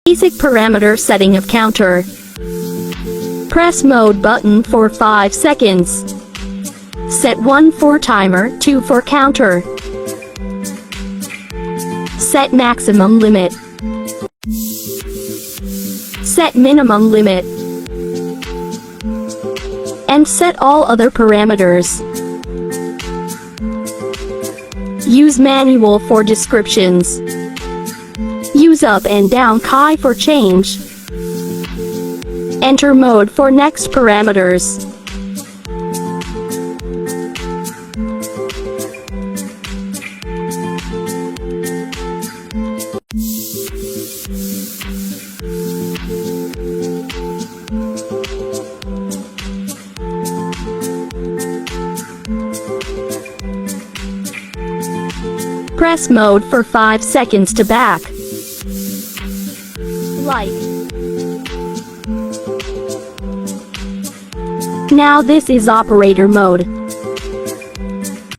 Basic parameter setting of counter. Press mode button for 5 seconds. Set 1 for timer, 2 for counter. Set maximum limit. Set minimum limit. And set all other parameters. Use manual for descriptions. Use up and down key for change. Enter mode for next parameters. Press mode for 5 seconds to back. Like. Now this is operator mode.